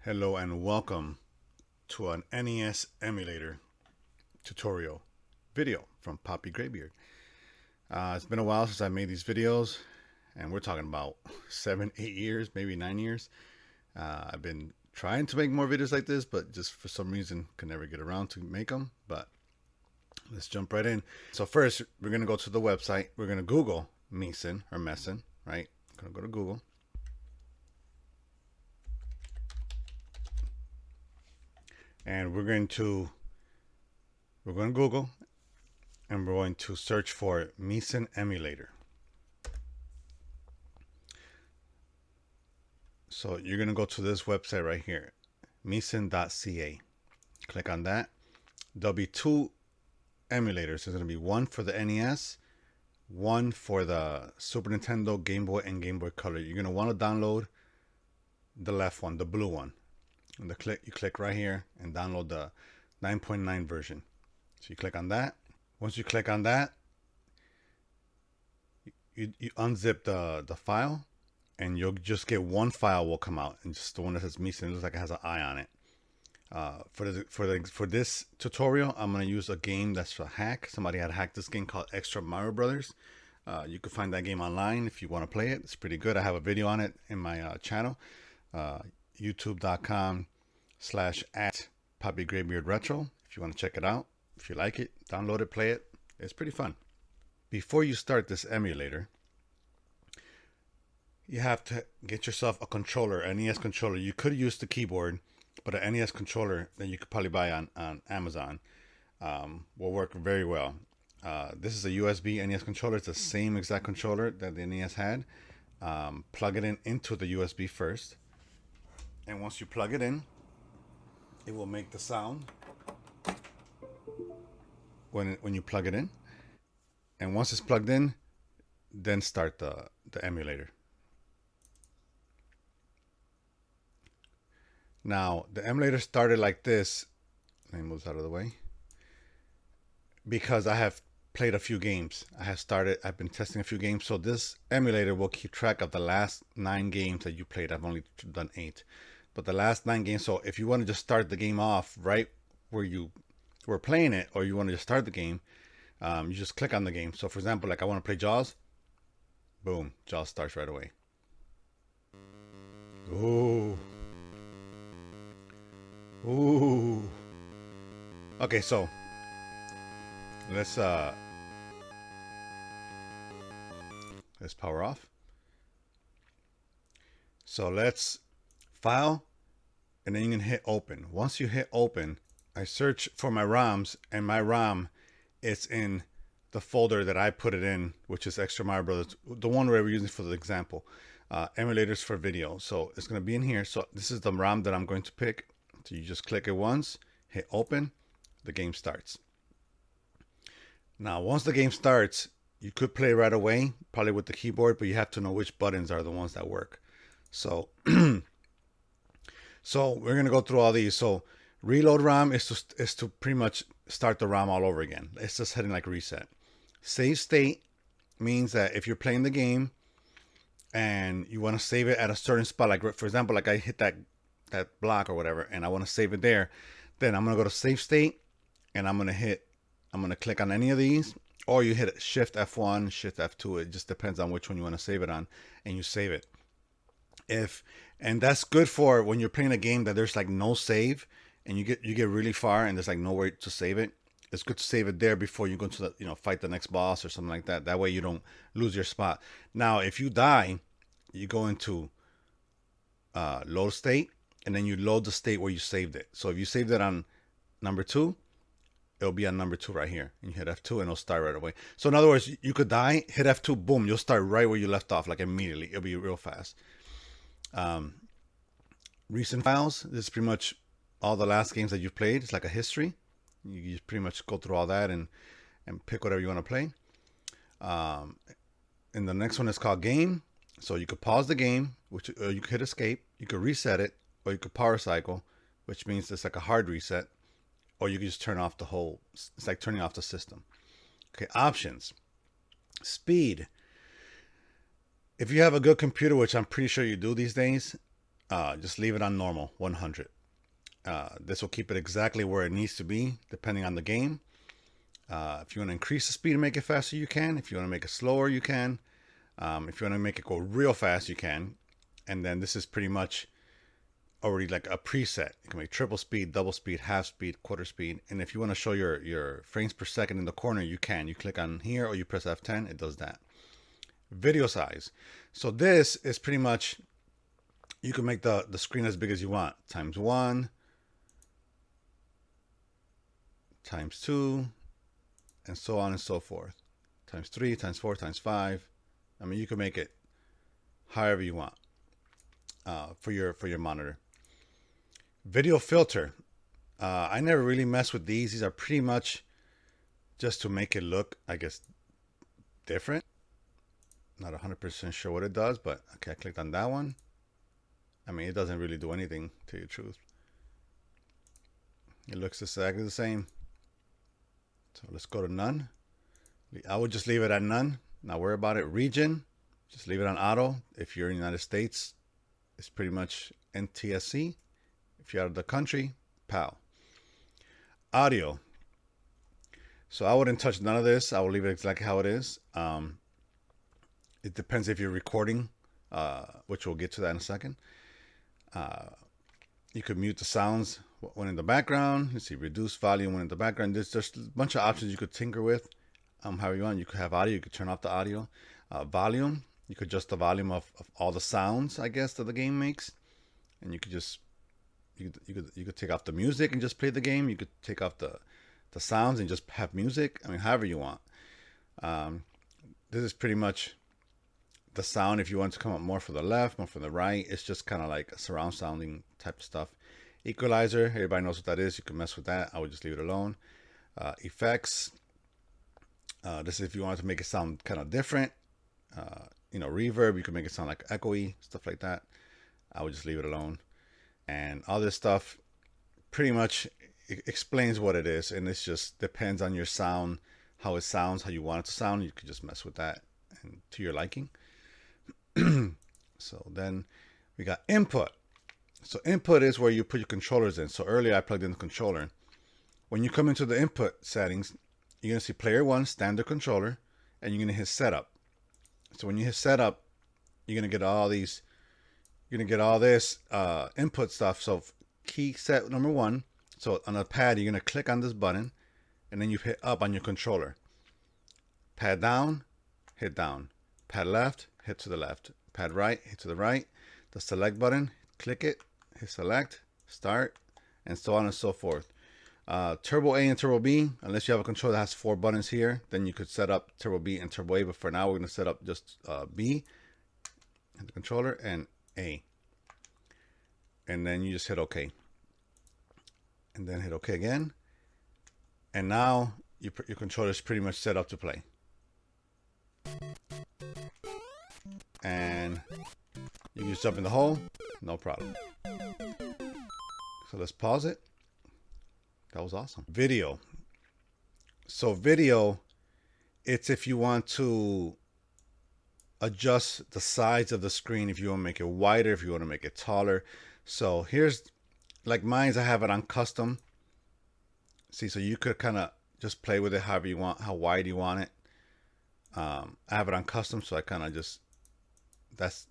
Hello and welcome to an NES emulator tutorial video from Poppy Graybeard. It's been a while since I made these videos, and we're talking about 7, 8 years, maybe 9 years. I've been trying to make more videos like this, but just for some reason could never get around to make them. But let's jump right in. So first, we're gonna go to the website. We're gonna Google Meeson or Messen, right? I'm gonna go to Google. And we're going to Google, and we're going to search for Meeson emulator. So you're going to go to this website right here, meeson.ca. Click on that. There'll be two emulators. There's going to be one for the NES, one for the Super Nintendo, Game Boy, and Game Boy Color. You're going to want to download the left one, the blue one. And you click right here and download the 9.9 version. So you click on that. Once you click on that, you unzip the file, and you'll just get one file will come out, and just the one that says Meeson. It looks like it has an eye on it. For this tutorial, I'm gonna use a game that's a hack. Somebody had hacked this game called Extra Mario Brothers. You can find that game online if you want to play it. It's pretty good. I have a video on it in my channel, youtube.com/@PoppyGraybeardRetro. If you want to check it out, if you like it, download it, play it. It's pretty fun. Before you start this emulator, you have to get yourself a controller, an NES controller. You could use the keyboard, but an NES controller that you could probably buy on Amazon will work very well. This is a USB NES controller. It's the same exact controller that the NES had. Plug it into the USB first, and once you plug it in, it will make the sound when you plug it in. And once it's plugged in, then start the emulator. Now, the emulator started like this. Let me move this out of the way. Because I have played a few games. I've been testing a few games. So this emulator will keep track of the last 9 games that you played. I've only done 8. But the last 9 games. So if you want to just start the game off right where you were playing it, or you want to just start the game, you just click on the game. So for example, like I want to play Jaws. Boom, Jaws starts right away. Ooh. Ooh. Okay, so let's power off. So let's file, and then you can hit open. Once you hit open, I search for my ROMs, and my ROM is in the folder that I put it in, which is Extra Mario Brothers, the one where we're using for the example, emulators for video. So it's going to be in here. So this is the ROM that I'm going to pick. So you just click it once, hit open, the game starts. Now, once the game starts, you could play right away, probably with the keyboard, but you have to know which buttons are the ones that work. So, so we're gonna go through all these. So, reload ROM is to pretty much start the ROM all over again. It's just hitting like reset. Save state means that if you're playing the game and you want to save it at a certain spot, like for example, like I hit that block or whatever, and I want to save it there, then I'm gonna go to save state, and I'm gonna click on any of these, or you hit Shift F1, Shift F2. It just depends on which one you want to save it on, and you save it. And that's good for when you're playing a game that there's like no save, and you get really far and there's like nowhere to save it. It's good to save it there before you go to the fight the next boss or something like that. That way you don't lose your spot. Now, if you die, you go into load state, and then you load the state where you saved it. So if you saved it on number 2, it'll be on number 2 right here. And you hit F2 and it'll start right away. So in other words, you could die, hit F2, boom, you'll start right where you left off, like immediately. It'll be real fast. Recent files, this is pretty much all the last games that you've played. It's like a history. You just pretty much go through all that and pick whatever you want to play. And the next one is called game. So you could pause the game, which you could hit escape. You could reset it, or you could power cycle, which means it's like a hard reset, or you can just turn off the whole. It's like turning off the system. Okay, options. Speed. If you have a good computer, which I'm pretty sure you do these days, just leave it on normal, 100. This will keep it exactly where it needs to be, depending on the game. If you want to increase the speed and make it faster, you can. If you want to make it slower, you can. If you want to make it go real fast, you can. And then this is pretty much already like a preset. You can make triple speed, double speed, half speed, quarter speed. And if you want to show your frames per second in the corner, you can. You click on here or you press F10, it does that. Video size. So this is pretty much, you can make the screen as big as you want. Times 1, times 2, and so on and so forth. Times 3, times 4, times 5. I mean, you can make it however you want for your monitor. Video filter. I never really mess with these. These are pretty much just to make it look, I guess, different. Not 100% sure what it does, but okay, I clicked on that one. I mean, it doesn't really do anything, to tell you the truth. It looks exactly the same. So let's go to none. I would just leave it at none. Not worry about it. Region, just leave it on auto. If you're in the United States, it's pretty much NTSC. If you're out of the country, PAL. Audio. So I wouldn't touch none of this. I will leave it exactly how it is. It depends if you're recording, which we'll get to that in a second. You could mute the sounds when in the background. You see, reduce volume when in the background. There's just a bunch of options you could tinker with. However you want. You could have audio. You could turn off the audio. Volume. You could adjust the volume of all the sounds, I guess, that the game makes. And you could just you could take off the music and just play the game. You could take off the sounds and just have music. I mean, however you want. This is pretty much the sound. If you want to come up more from the left, more from the right, it's just kind of like a surround sounding type of stuff. Equalizer, everybody knows what that is. You can mess with that. I would just leave it alone. Effects. This is if you want to make it sound kind of different. Reverb, you can make it sound like echoey, stuff like that. I would just leave it alone. And all this stuff pretty much explains what it is, and it just depends on your sound, how it sounds, how you want it to sound. You could just mess with that and to your liking. So then we got input. So input is where you put your controllers in. So earlier I plugged in the controller. When you come into the input settings, you're going to see player 1, standard controller, and you're going to hit setup. So when you hit setup, you're going to get all these, you're going to get all this input stuff. So key set number 1. So on the pad, you're going to click on this button, and then you hit up on your controller. Pad down, hit down. Pad left, hit to the left. Pad right, hit to the right. The select button, click it, hit select, start, and so on and so forth. Turbo A and Turbo B, unless you have a controller that has 4 buttons here, then you could set up Turbo B and Turbo A, but for now we're going to set up just B, and the controller, and A. And then you just hit OK. And then hit OK again. And now your controller is pretty much set up to play. And you can just jump in the hole, no problem. So let's pause it. That was awesome. Video. So video, it's if you want to adjust the size of the screen, if you want to make it wider, if you want to make it taller. So here's, like mine's, I have it on custom. See, so you could kind of just play with it however you want, how wide you want it. I have it on custom, so I kind of just, that's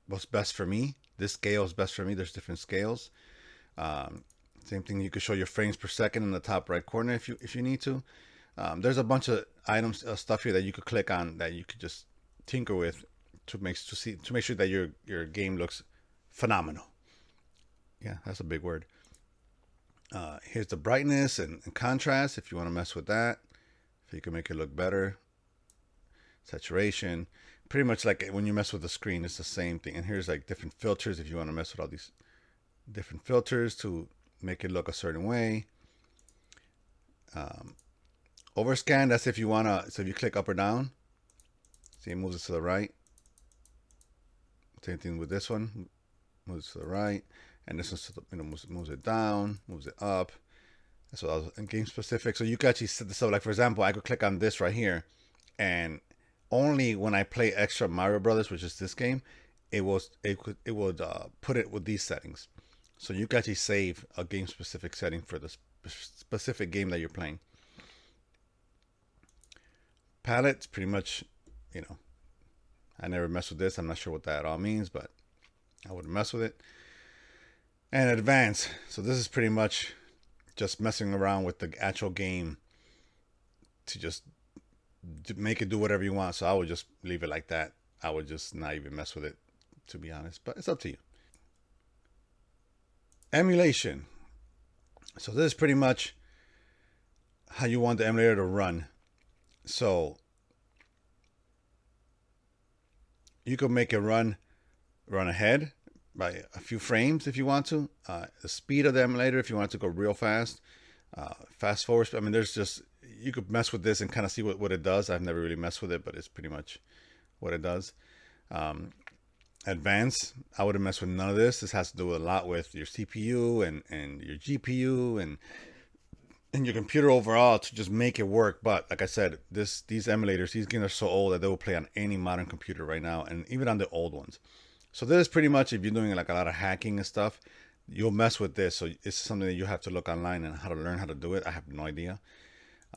what's best for me. This scale is best for me. There's different scales. Same thing, you could show your frames per second in the top right corner if you need to. There's a bunch of items, stuff here that you could click on that you could just tinker with to make sure that your game looks phenomenal. Yeah, that's a big word. Here's the brightness and contrast if you want to mess with that. If you can make it look better. Saturation. Pretty much like when you mess with the screen, it's the same thing. And here's like different filters if you want to mess with all these different filters to make it look a certain way. Overscan, that's if you want to, so if you click up or down, see it moves it to the right. Same thing with this one, moves it to the right. And this one, moves it down, moves it up. That's what I was in game specific. So you can actually set this up. Like for example, I could click on this right here, and only when I play Extra Mario Brothers, which is this game, it would put it with these settings, so you can actually save a game specific setting for the specific game that you're playing. Palettes, pretty much, you know, I never mess with this. I'm not sure what that all means, but I wouldn't mess with it. And advanced, so this is pretty much just messing around with the actual game to just to make it do whatever you want. So I would just leave it like that. I would just not even mess with it, to be honest. But it's up to you. Emulation. So this is pretty much how you want the emulator to run. So you could make it run ahead by a few frames if you want to. The speed of the emulator if you want to go real fast. Fast forward. I mean, there's just you could mess with this and kind of see what it does. I've never really messed with it, but it's pretty much what it does. Advanced, I wouldn't mess with none of this. This has to do a lot with your CPU and your GPU and your computer overall to just make it work. But like I said, these emulators, these games are so old that they will play on any modern computer right now, and even on the old ones. So this is pretty much if you're doing like a lot of hacking and stuff, you'll mess with this. So it's something that you have to look online and how to learn how to do it. I have no idea.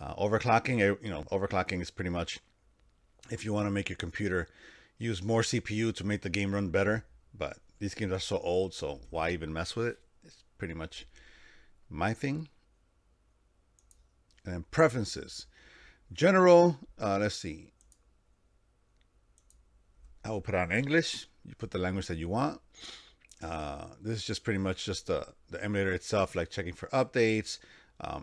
Overclocking, overclocking is pretty much if you want to make your computer use more CPU to make the game run better. But these games are so old, so why even mess with it? It's pretty much my thing. And then preferences. General, let's see. I will put on English. You put the language that you want. This is just pretty much just the emulator itself, like checking for updates,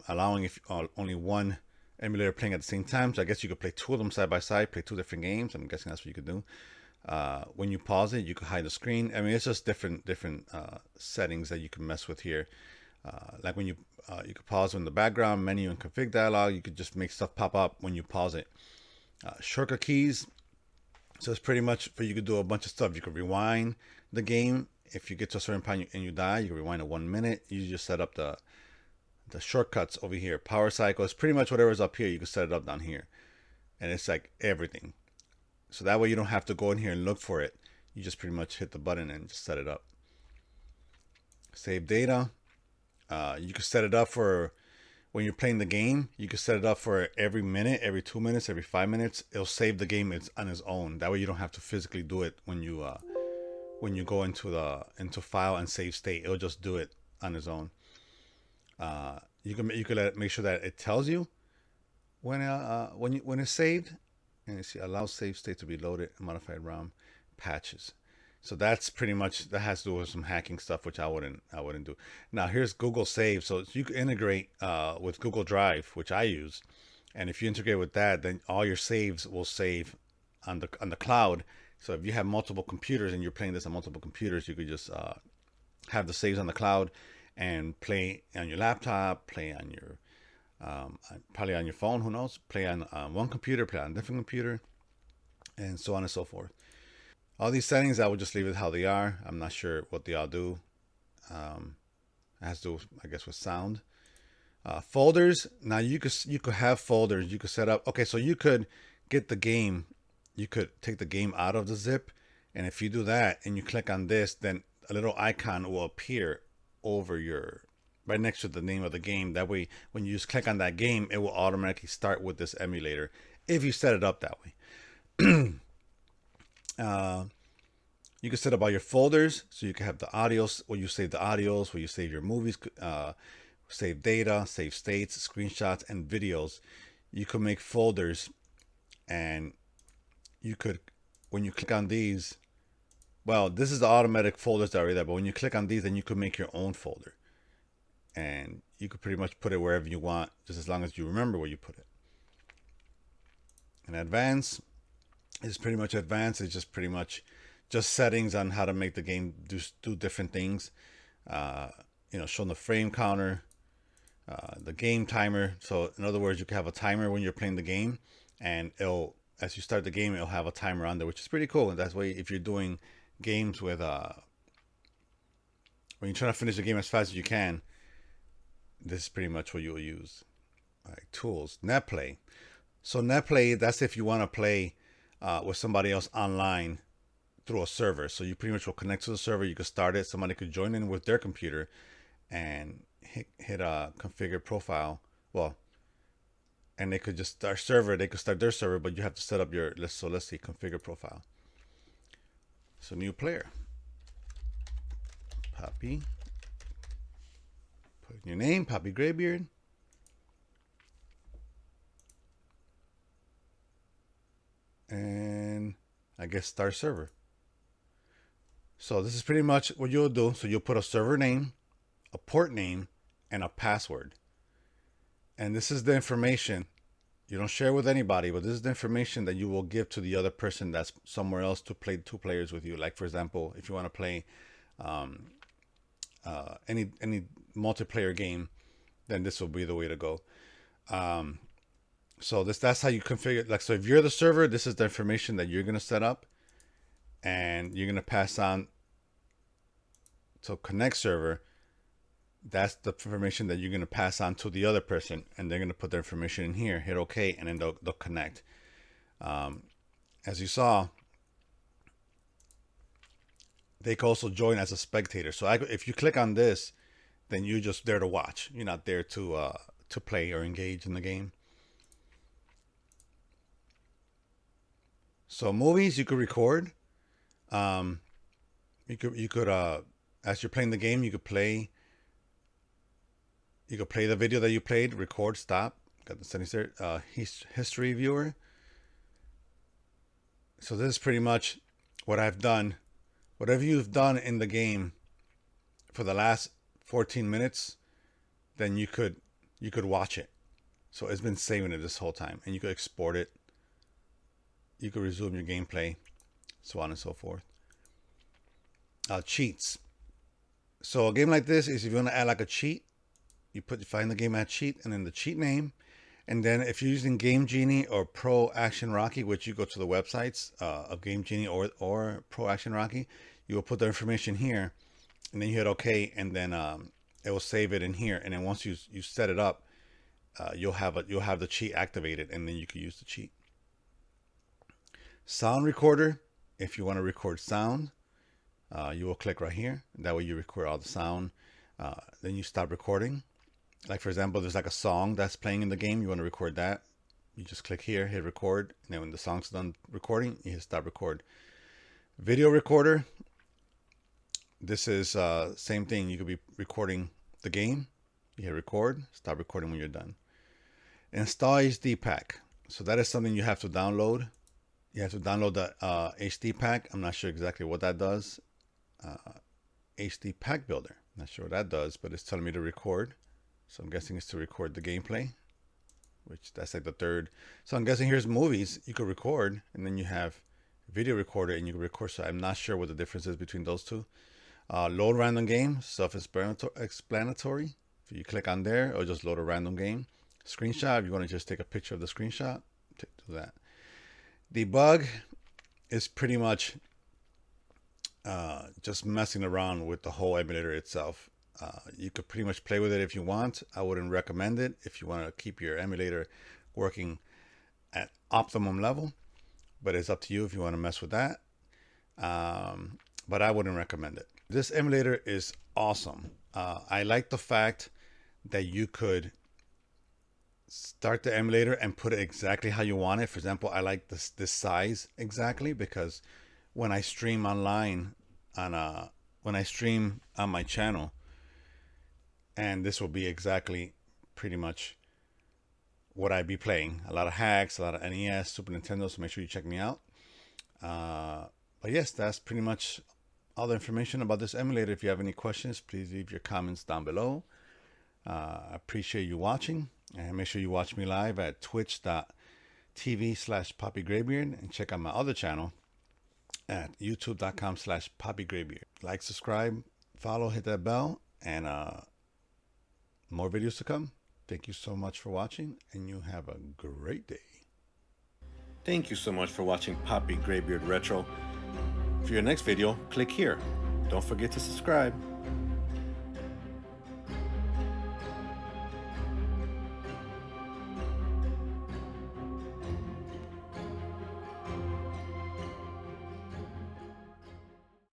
allowing if only one emulator playing at the same time. So I guess you could play two of them side by side, play two different games. I'm guessing that's what you could do. When you pause it, you could hide the screen. I mean, it's just different settings that you can mess with here. Like when you could pause in the background menu and config dialog. You could just make stuff pop up when you pause it. Shortcut keys. So it's pretty much for you could do a bunch of stuff. You could rewind the game. If you get to a certain point and you die, you can rewind it 1 minute. You just set up the shortcuts over here. Power cycle is pretty much whatever's up here. You can set it up down here. And it's like everything. So that way you don't have to go in here and look for it. You just pretty much hit the button and just set it up. Save data. You can set it up for when you're playing the game. You can set it up for every minute, every 2 minutes, every 5 minutes. It'll save the game on its own. That way you don't have to physically do it when you go into file and save state. It'll just do it on its own. You can make sure that it tells you when it's saved. And you see, allow save state to be loaded, modified ROM patches. So that's pretty much that has to do with some hacking stuff, which I wouldn't do. Now here's Google Save, so you can integrate with Google Drive, which I use, and if you integrate with that, then all your saves will save on the cloud. So if you have multiple computers and you're playing this on multiple computers, you could just have the saves on the cloud and play on your laptop, play on your probably on your phone, who knows, play on one computer, play on a different computer, and so on and so forth. All these settings, I would just leave it how they are. I'm not sure what they all do. It has to do, I guess, with sound. Folders. Now you could have folders. You could set up. Okay, so you could get the game. You could take the game out of the zip, and if you do that and you click on this, then a little icon will appear over right next to the name of the game. That way, when you just click on that game, it will automatically start with this emulator if you set it up that way. You can set up all your folders, so you can have the audios where you save the audios, where you save your movies, save data, save states, screenshots, and videos. You could make folders, and you could, when you click on these, well, this is the automatic folders that are there, but when you click on these, then you could make your own folder, and you could pretty much put it wherever you want, just as long as you remember where you put it. And advanced is pretty much advanced. It's just pretty much just settings on how to make the game do different things. Showing the frame counter, the game timer. So in other words, you can have a timer when you're playing the game, and as you start the game, it'll have a timer on there, which is pretty cool. And that's way if you're doing games with when you're trying to finish the game as fast as you can, this is pretty much what you'll use. All right, tools, NetPlay. So NetPlay, that's if you want to play with somebody else online through a server. So you pretty much will connect to the server. You could start it. Somebody could join in with their computer and hit a configure profile. Well, and they could just start server. They could start their server, but you have to set up your, let's see, configure profile. So new player, Poppy. Put in your name, Poppy Graybeard. And I guess start server. So this is pretty much what you'll do. So you'll put a server name, a port name, and a password. And this is the information you don't share with anybody, but this is the information that you will give to the other person that's somewhere else to play 2 players with you. Like for example, if you want to play any multiplayer game, then this will be the way to go. So that's how you configure. Like, so if you're the server, this is the information that you're gonna set up, and you're gonna pass on to connect server. That's the information that you're going to pass on to the other person, and they're going to put their information in here, hit OK, and then they'll connect. As you saw, they can also join as a spectator. So if you click on this, then you're just there to watch. You're not there to play or engage in the game. So movies, you could record. You could as you're playing the game, you could play. You could play the video that you played, record, stop. Got the settings there. History viewer. So this is pretty much what I've done. Whatever you've done in the game for the last 14 minutes, then you could watch it. So it's been saving it this whole time, and you could export it. You could resume your gameplay, so on and so forth. Cheats. So a game like this is if you want to add like a cheat, you find the game ad cheat and then the cheat name. And then if you're using Game Genie or Pro Action Rocky, which you go to the websites of Game Genie or Pro Action Rocky, you will put the information here, and then you hit OK, and then it will save it in here. And then once you set it up, you'll have the cheat activated, and then you can use the cheat. Sound recorder. If you want to record sound, you will click right here. That way you record all the sound. Then you stop recording. Like for example, there's like a song that's playing in the game. You want to record that. You just click here, hit record. And then when the song's done recording, you hit stop record. Video recorder. This is same thing. You could be recording the game. You hit record, stop recording when you're done. Install HD pack. So that is something you have to download. You have to download the HD pack. I'm not sure exactly what that does. HD pack builder. Not sure what that does, but it's telling me to record. So I'm guessing it's to record the gameplay, which that's like the third. So I'm guessing here's movies. You could record, and then you have video recorder, and you can record. So I'm not sure what the difference is between those two. Load random game, self-explanatory. If you click on there, it'll just load a random game. Screenshot, if you want to just take a picture of the screenshot, do that. Debug is pretty much just messing around with the whole emulator itself. You could pretty much play with it if you want. I wouldn't recommend it if you want to keep your emulator working at optimum level, but it's up to you if you want to mess with that. But I wouldn't recommend it. This emulator is awesome. I like the fact that you could start the emulator and put it exactly how you want it. For example, I like this size exactly, because when I stream online when I stream on my channel, and this will be exactly pretty much what I'd be playing. A lot of hacks, a lot of NES, Super Nintendo, so make sure you check me out. But yes, that's pretty much all the information about this emulator. If you have any questions, please leave your comments down below. I appreciate you watching, and make sure you watch me live at twitch.tv/PoppyGraybeard, and check out my other channel at youtube.com/PoppyGraybeard. Like, subscribe, follow, hit that bell, and more videos to come. Thank you so much for watching, and you have a great day. Thank you so much for watching Poppy Graybeard Retro. For your next video, click here. Don't forget to subscribe.